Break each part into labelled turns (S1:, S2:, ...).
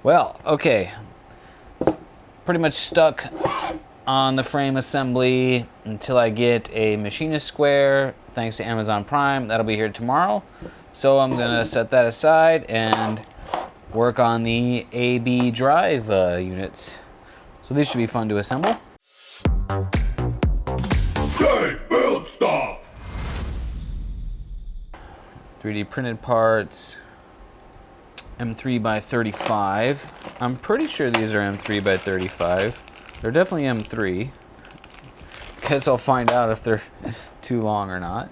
S1: Well, okay. Pretty much stuck on the frame assembly until I get a machinist square, thanks to Amazon Prime. That'll be here tomorrow. So I'm gonna set that aside and work on the AB drive units. So these should be fun to assemble.
S2: Safe build stuff!
S1: 3D printed parts, M3 by 35. I'm pretty sure these are M3 by 35. They're definitely M3. Guess I'll find out if they're too long or not.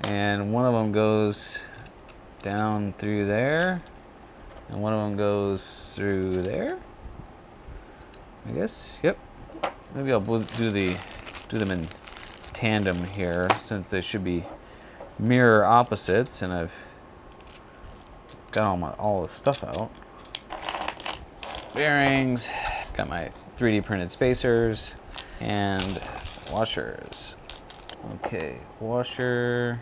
S1: And one of them goes down through there, and one of them goes through there. I guess, yep. Maybe I'll do them in tandem here, since they should be mirror opposites, and I've got all the stuff out. Bearings, got my 3D printed spacers, and washers. Okay, washer,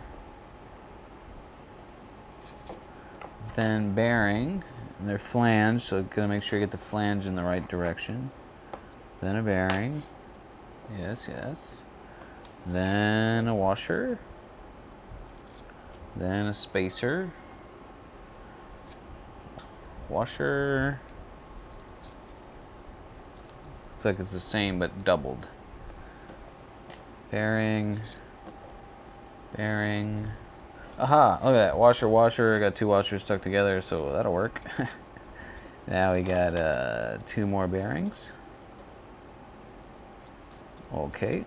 S1: then bearing, and they're flange, so gotta make sure you get the flange in the right direction. Then a bearing, yes. Then a washer, then a spacer, washer. Looks like it's the same but doubled. Bearing. Aha, look at that. Washer. Got two washers stuck together, so that'll work. Now we got 2 more bearings. Okay.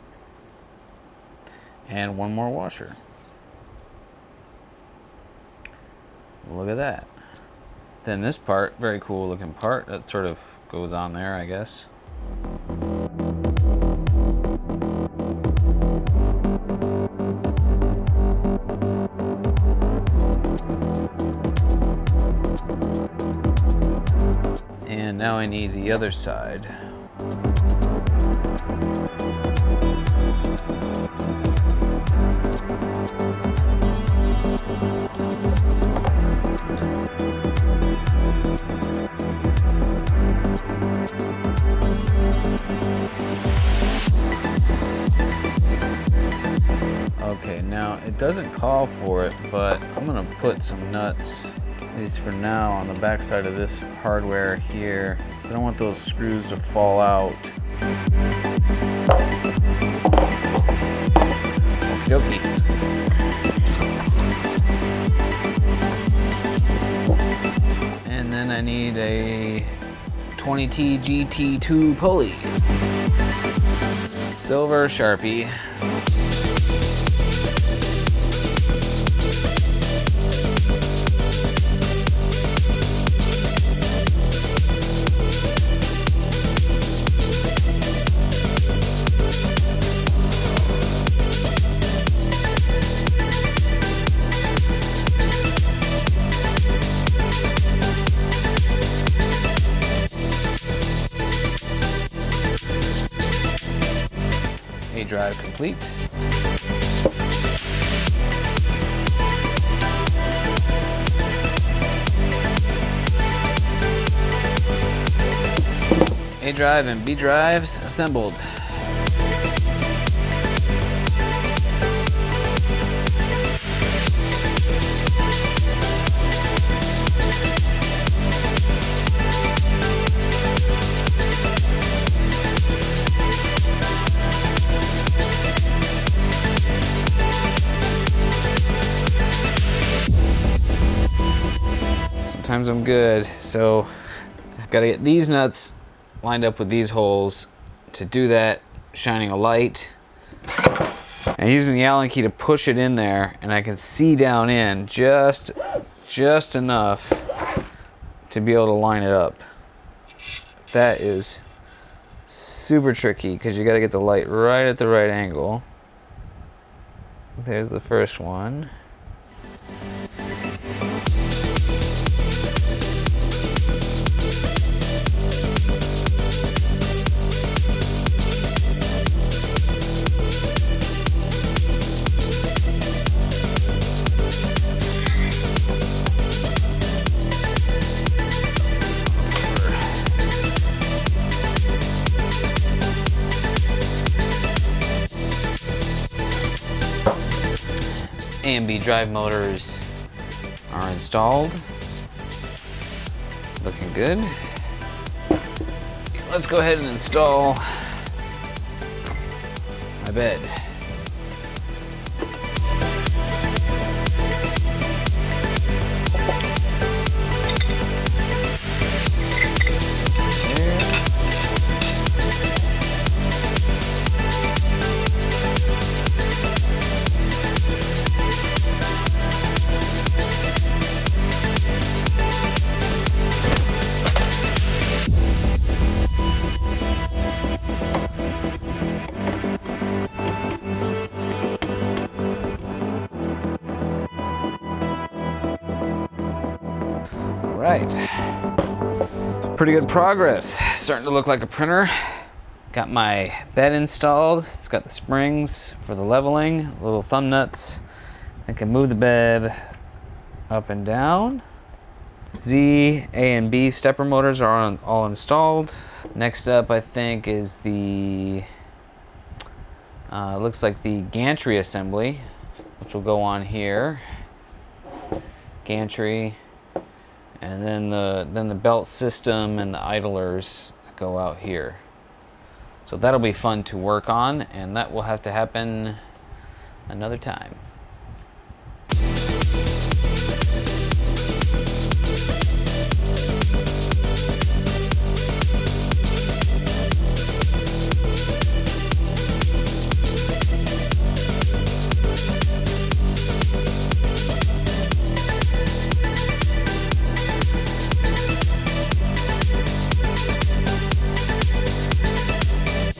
S1: And 1 more washer. Look at that. Then this part, very cool looking part, that sort of goes on there, I guess. And now I need the other side. Okay, now it doesn't call for it, but I'm gonna put some nuts, at least for now, on the back side of this hardware here. So I don't want those screws to fall out. Okie dokie. And then I need a 20T GT2 pulley. Silver Sharpie. A drive complete. A drive and B drives assembled. Sometimes I'm good, so I've got to get these nuts lined up with these holes. To do that, shining a light and using the Allen key to push it in there, and I can see down in just enough to be able to line it up. That is super tricky because you got to get the light right at the right angle. There's the first one. A and B drive motors are installed. Looking good. Let's go ahead and install my bed. Right, pretty good progress. Starting to look like a printer. Got my bed installed. It's got the springs for the leveling, little thumb nuts. I can move the bed up and down. Z, A, and B stepper motors are all installed. Next up, I think, is the looks like the gantry assembly, which will go on here. Gantry. And then the belt system and the idlers go out here. So that'll be fun to work on, and that will have to happen another time.